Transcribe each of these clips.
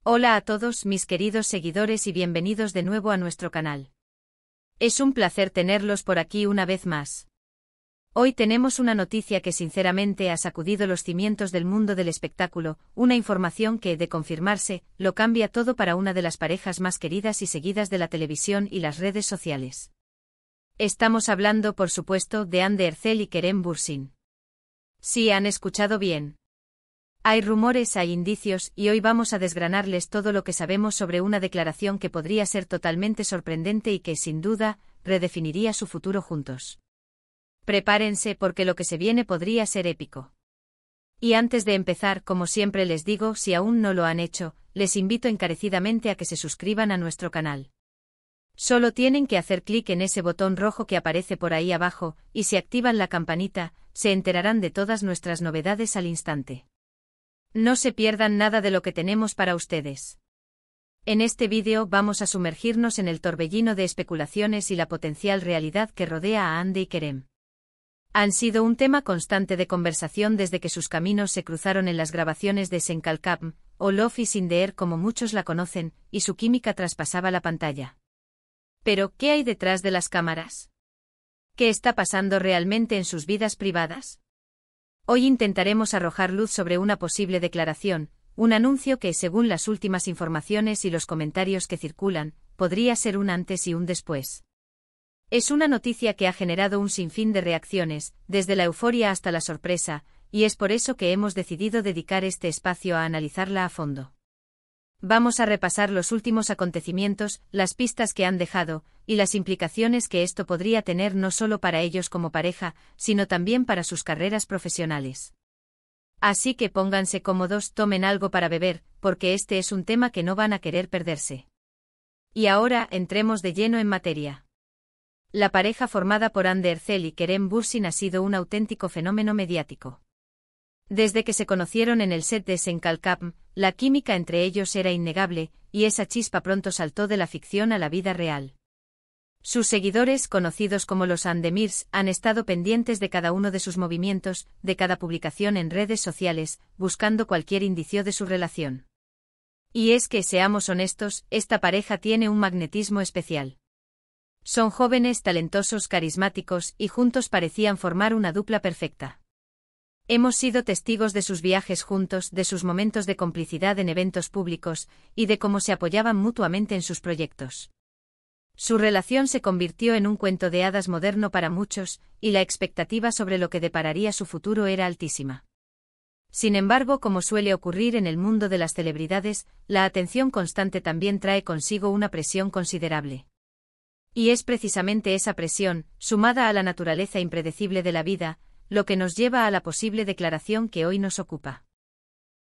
Hola a todos mis queridos seguidores y bienvenidos de nuevo a nuestro canal. Es un placer tenerlos por aquí una vez más. Hoy tenemos una noticia que sinceramente ha sacudido los cimientos del mundo del espectáculo, una información que, de confirmarse, lo cambia todo para una de las parejas más queridas y seguidas de la televisión y las redes sociales. Estamos hablando, por supuesto, de Hande Erçel y Kerem Bürsin. Sí, han escuchado bien. Hay rumores, hay indicios, y hoy vamos a desgranarles todo lo que sabemos sobre una declaración que podría ser totalmente sorprendente y que, sin duda, redefiniría su futuro juntos. Prepárense porque lo que se viene podría ser épico. Y antes de empezar, como siempre les digo, si aún no lo han hecho, les invito encarecidamente a que se suscriban a nuestro canal. Solo tienen que hacer clic en ese botón rojo que aparece por ahí abajo, y si activan la campanita, se enterarán de todas nuestras novedades al instante. No se pierdan nada de lo que tenemos para ustedes. En este vídeo vamos a sumergirnos en el torbellino de especulaciones y la potencial realidad que rodea a Hande y Kerem. Han sido un tema constante de conversación desde que sus caminos se cruzaron en las grabaciones de Sen Kalkam, o Love is in the Air como muchos la conocen, y su química traspasaba la pantalla. Pero, ¿qué hay detrás de las cámaras? ¿Qué está pasando realmente en sus vidas privadas? Hoy intentaremos arrojar luz sobre una posible declaración, un anuncio que, según las últimas informaciones y los comentarios que circulan, podría ser un antes y un después. Es una noticia que ha generado un sinfín de reacciones, desde la euforia hasta la sorpresa, y es por eso que hemos decidido dedicar este espacio a analizarla a fondo. Vamos a repasar los últimos acontecimientos, las pistas que han dejado, y las implicaciones que esto podría tener no solo para ellos como pareja, sino también para sus carreras profesionales. Así que pónganse cómodos, tomen algo para beber, porque este es un tema que no van a querer perderse. Y ahora, entremos de lleno en materia. La pareja formada por Hande Erçel y Kerem Bürsin ha sido un auténtico fenómeno mediático. Desde que se conocieron en el set de Sen Kalkam, la química entre ellos era innegable, y esa chispa pronto saltó de la ficción a la vida real. Sus seguidores, conocidos como los Handemirs, han estado pendientes de cada uno de sus movimientos, de cada publicación en redes sociales, buscando cualquier indicio de su relación. Y es que, seamos honestos, esta pareja tiene un magnetismo especial. Son jóvenes, talentosos, carismáticos, y juntos parecían formar una dupla perfecta. Hemos sido testigos de sus viajes juntos, de sus momentos de complicidad en eventos públicos, y de cómo se apoyaban mutuamente en sus proyectos. Su relación se convirtió en un cuento de hadas moderno para muchos, y la expectativa sobre lo que depararía su futuro era altísima. Sin embargo, como suele ocurrir en el mundo de las celebridades, la atención constante también trae consigo una presión considerable. Y es precisamente esa presión, sumada a la naturaleza impredecible de la vida, lo que nos lleva a la posible declaración que hoy nos ocupa.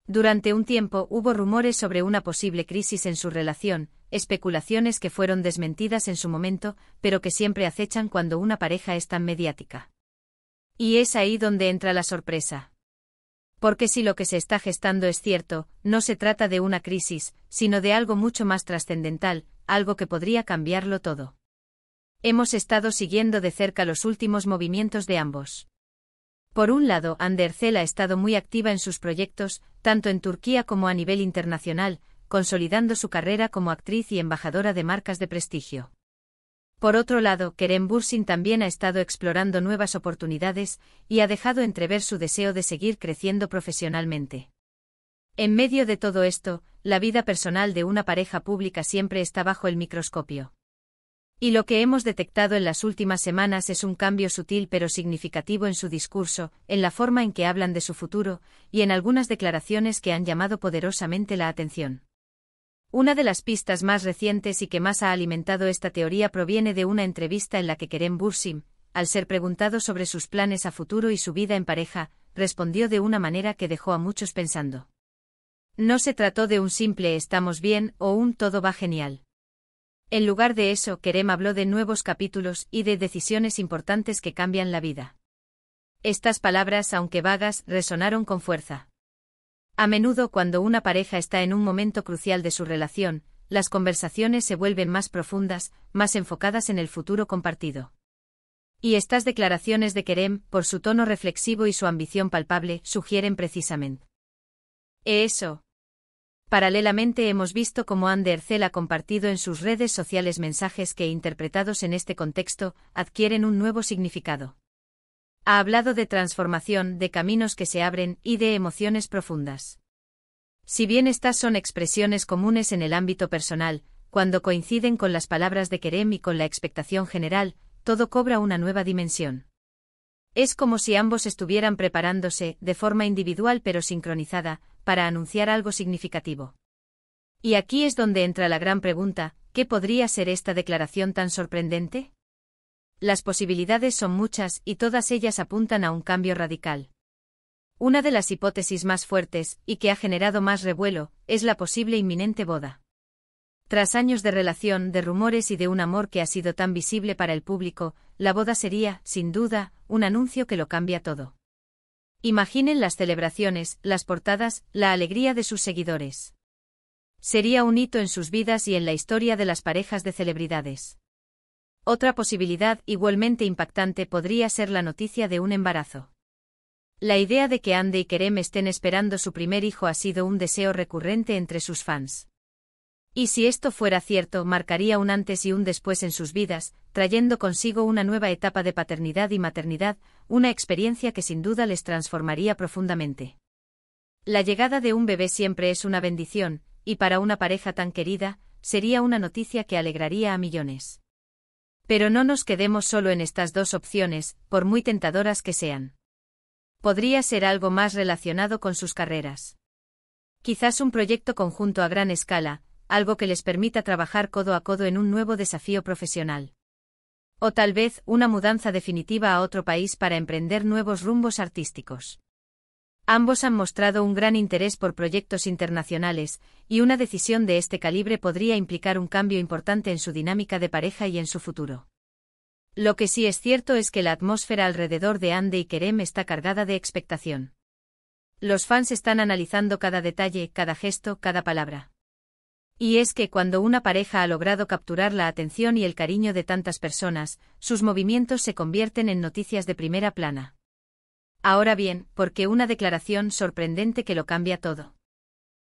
Durante un tiempo hubo rumores sobre una posible crisis en su relación, especulaciones que fueron desmentidas en su momento, pero que siempre acechan cuando una pareja es tan mediática. Y es ahí donde entra la sorpresa. Porque si lo que se está gestando es cierto, no se trata de una crisis, sino de algo mucho más trascendental, algo que podría cambiarlo todo. Hemos estado siguiendo de cerca los últimos movimientos de ambos. Por un lado, Hande Erçel ha estado muy activa en sus proyectos, tanto en Turquía como a nivel internacional, consolidando su carrera como actriz y embajadora de marcas de prestigio. Por otro lado, Kerem Bürsin también ha estado explorando nuevas oportunidades, y ha dejado entrever su deseo de seguir creciendo profesionalmente. En medio de todo esto, la vida personal de una pareja pública siempre está bajo el microscopio. Y lo que hemos detectado en las últimas semanas es un cambio sutil pero significativo en su discurso, en la forma en que hablan de su futuro, y en algunas declaraciones que han llamado poderosamente la atención. Una de las pistas más recientes y que más ha alimentado esta teoría proviene de una entrevista en la que Kerem Bürsin, al ser preguntado sobre sus planes a futuro y su vida en pareja, respondió de una manera que dejó a muchos pensando. No se trató de un simple "estamos bien" o un "todo va genial". En lugar de eso, Kerem habló de nuevos capítulos y de decisiones importantes que cambian la vida. Estas palabras, aunque vagas, resonaron con fuerza. A menudo, cuando una pareja está en un momento crucial de su relación, las conversaciones se vuelven más profundas, más enfocadas en el futuro compartido. Y estas declaraciones de Kerem, por su tono reflexivo y su ambición palpable, sugieren precisamente eso. Paralelamente hemos visto cómo Anne Ercel ha compartido en sus redes sociales mensajes que, interpretados en este contexto, adquieren un nuevo significado. Ha hablado de transformación, de caminos que se abren y de emociones profundas. Si bien estas son expresiones comunes en el ámbito personal, cuando coinciden con las palabras de Kerem y con la expectación general, todo cobra una nueva dimensión. Es como si ambos estuvieran preparándose, de forma individual pero sincronizada, para anunciar algo significativo. Y aquí es donde entra la gran pregunta: ¿qué podría ser esta declaración tan sorprendente? Las posibilidades son muchas y todas ellas apuntan a un cambio radical. Una de las hipótesis más fuertes, y que ha generado más revuelo, es la posible inminente boda. Tras años de relación, de rumores y de un amor que ha sido tan visible para el público, la boda sería, sin duda, un anuncio que lo cambia todo. Imaginen las celebraciones, las portadas, la alegría de sus seguidores. Sería un hito en sus vidas y en la historia de las parejas de celebridades. Otra posibilidad igualmente impactante podría ser la noticia de un embarazo. La idea de que Hande y Kerem estén esperando su primer hijo ha sido un deseo recurrente entre sus fans. Y si esto fuera cierto, marcaría un antes y un después en sus vidas, trayendo consigo una nueva etapa de paternidad y maternidad, una experiencia que sin duda les transformaría profundamente. La llegada de un bebé siempre es una bendición, y para una pareja tan querida, sería una noticia que alegraría a millones. Pero no nos quedemos solo en estas dos opciones, por muy tentadoras que sean. Podría ser algo más relacionado con sus carreras. Quizás un proyecto conjunto a gran escala, algo que les permita trabajar codo a codo en un nuevo desafío profesional. O tal vez una mudanza definitiva a otro país para emprender nuevos rumbos artísticos. Ambos han mostrado un gran interés por proyectos internacionales, y una decisión de este calibre podría implicar un cambio importante en su dinámica de pareja y en su futuro. Lo que sí es cierto es que la atmósfera alrededor de Hande y Kerem está cargada de expectación. Los fans están analizando cada detalle, cada gesto, cada palabra. Y es que cuando una pareja ha logrado capturar la atención y el cariño de tantas personas, sus movimientos se convierten en noticias de primera plana. Ahora bien, ¿por qué una declaración sorprendente que lo cambia todo?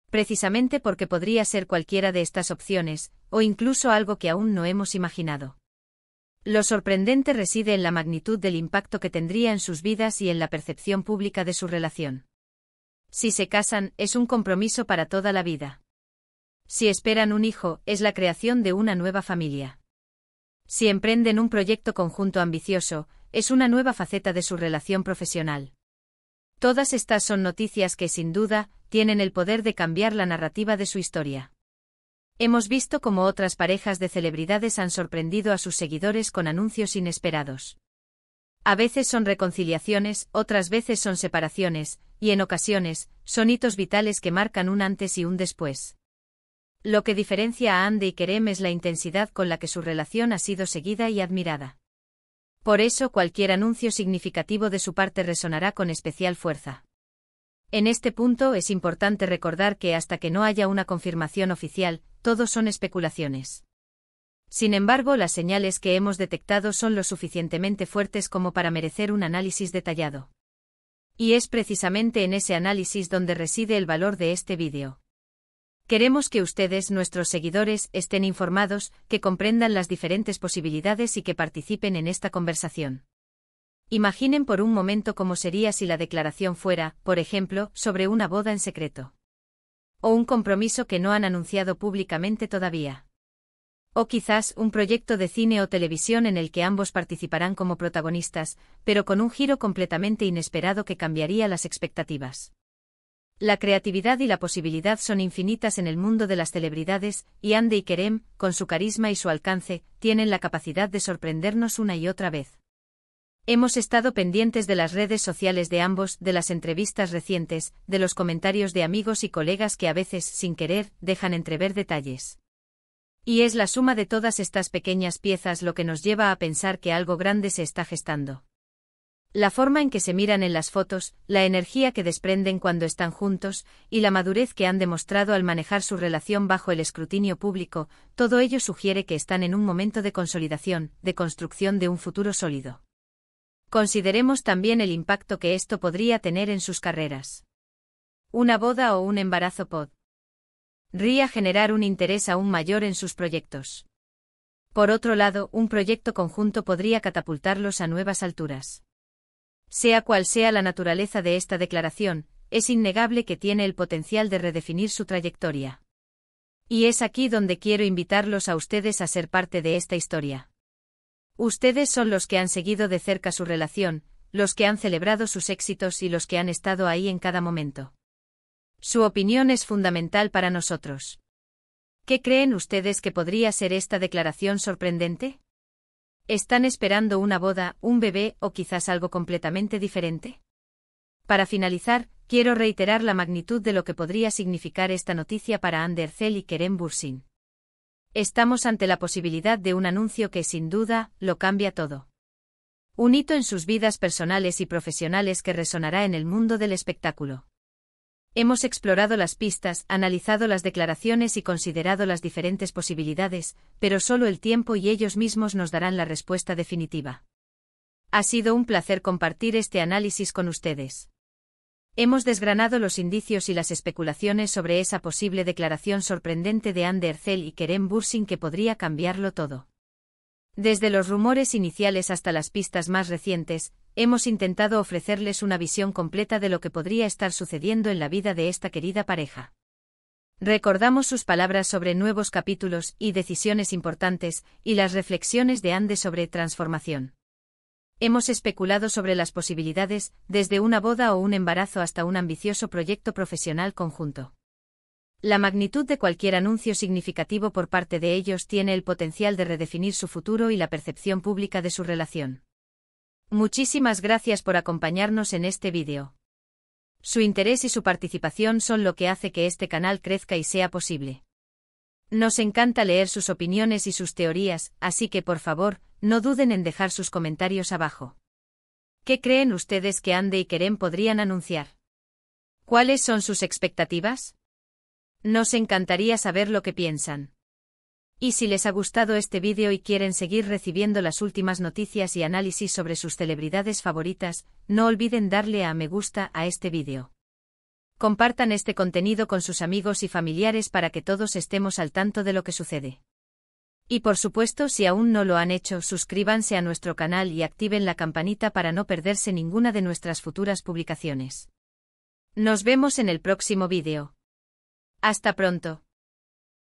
Precisamente porque podría ser cualquiera de estas opciones, o incluso algo que aún no hemos imaginado. Lo sorprendente reside en la magnitud del impacto que tendría en sus vidas y en la percepción pública de su relación. Si se casan, es un compromiso para toda la vida. Si esperan un hijo, es la creación de una nueva familia. Si emprenden un proyecto conjunto ambicioso, es una nueva faceta de su relación profesional. Todas estas son noticias que, sin duda, tienen el poder de cambiar la narrativa de su historia. Hemos visto cómo otras parejas de celebridades han sorprendido a sus seguidores con anuncios inesperados. A veces son reconciliaciones, otras veces son separaciones, y en ocasiones, son hitos vitales que marcan un antes y un después. Lo que diferencia a Hande y Kerem es la intensidad con la que su relación ha sido seguida y admirada. Por eso cualquier anuncio significativo de su parte resonará con especial fuerza. En este punto es importante recordar que hasta que no haya una confirmación oficial, todo son especulaciones. Sin embargo, las señales que hemos detectado son lo suficientemente fuertes como para merecer un análisis detallado. Y es precisamente en ese análisis donde reside el valor de este vídeo. Queremos que ustedes, nuestros seguidores, estén informados, que comprendan las diferentes posibilidades y que participen en esta conversación. Imaginen por un momento cómo sería si la declaración fuera, por ejemplo, sobre una boda en secreto. O un compromiso que no han anunciado públicamente todavía. O quizás un proyecto de cine o televisión en el que ambos participarán como protagonistas, pero con un giro completamente inesperado que cambiaría las expectativas. La creatividad y la posibilidad son infinitas en el mundo de las celebridades, y Hande y Kerem, con su carisma y su alcance, tienen la capacidad de sorprendernos una y otra vez. Hemos estado pendientes de las redes sociales de ambos, de las entrevistas recientes, de los comentarios de amigos y colegas que a veces, sin querer, dejan entrever detalles. Y es la suma de todas estas pequeñas piezas lo que nos lleva a pensar que algo grande se está gestando. La forma en que se miran en las fotos, la energía que desprenden cuando están juntos, y la madurez que han demostrado al manejar su relación bajo el escrutinio público, todo ello sugiere que están en un momento de consolidación, de construcción de un futuro sólido. Consideremos también el impacto que esto podría tener en sus carreras. ¿Una boda o un embarazo pod? ría generar un interés aún mayor en sus proyectos. Por otro lado, un proyecto conjunto podría catapultarlos a nuevas alturas. Sea cual sea la naturaleza de esta declaración, es innegable que tiene el potencial de redefinir su trayectoria. Y es aquí donde quiero invitarlos a ustedes a ser parte de esta historia. Ustedes son los que han seguido de cerca su relación, los que han celebrado sus éxitos y los que han estado ahí en cada momento. Su opinión es fundamental para nosotros. ¿Qué creen ustedes que podría ser esta declaración sorprendente? ¿Están esperando una boda, un bebé o quizás algo completamente diferente? Para finalizar, quiero reiterar la magnitud de lo que podría significar esta noticia para Ander Zell y Kerem Bürsin. Estamos ante la posibilidad de un anuncio que sin duda lo cambia todo. Un hito en sus vidas personales y profesionales que resonará en el mundo del espectáculo. Hemos explorado las pistas, analizado las declaraciones y considerado las diferentes posibilidades, pero solo el tiempo y ellos mismos nos darán la respuesta definitiva. Ha sido un placer compartir este análisis con ustedes. Hemos desgranado los indicios y las especulaciones sobre esa posible declaración sorprendente de Ander Zell y Kerem Bürsin que podría cambiarlo todo. Desde los rumores iniciales hasta las pistas más recientes, hemos intentado ofrecerles una visión completa de lo que podría estar sucediendo en la vida de esta querida pareja. Recordamos sus palabras sobre nuevos capítulos y decisiones importantes, y las reflexiones de Ande sobre transformación. Hemos especulado sobre las posibilidades, desde una boda o un embarazo hasta un ambicioso proyecto profesional conjunto. La magnitud de cualquier anuncio significativo por parte de ellos tiene el potencial de redefinir su futuro y la percepción pública de su relación. Muchísimas gracias por acompañarnos en este vídeo. Su interés y su participación son lo que hace que este canal crezca y sea posible. Nos encanta leer sus opiniones y sus teorías, así que por favor, no duden en dejar sus comentarios abajo. ¿Qué creen ustedes que Ande y Kerem podrían anunciar? ¿Cuáles son sus expectativas? Nos encantaría saber lo que piensan. Y si les ha gustado este vídeo y quieren seguir recibiendo las últimas noticias y análisis sobre sus celebridades favoritas, no olviden darle a me gusta a este vídeo. Compartan este contenido con sus amigos y familiares para que todos estemos al tanto de lo que sucede. Y por supuesto, si aún no lo han hecho, suscríbanse a nuestro canal y activen la campanita para no perderse ninguna de nuestras futuras publicaciones. Nos vemos en el próximo vídeo. Hasta pronto.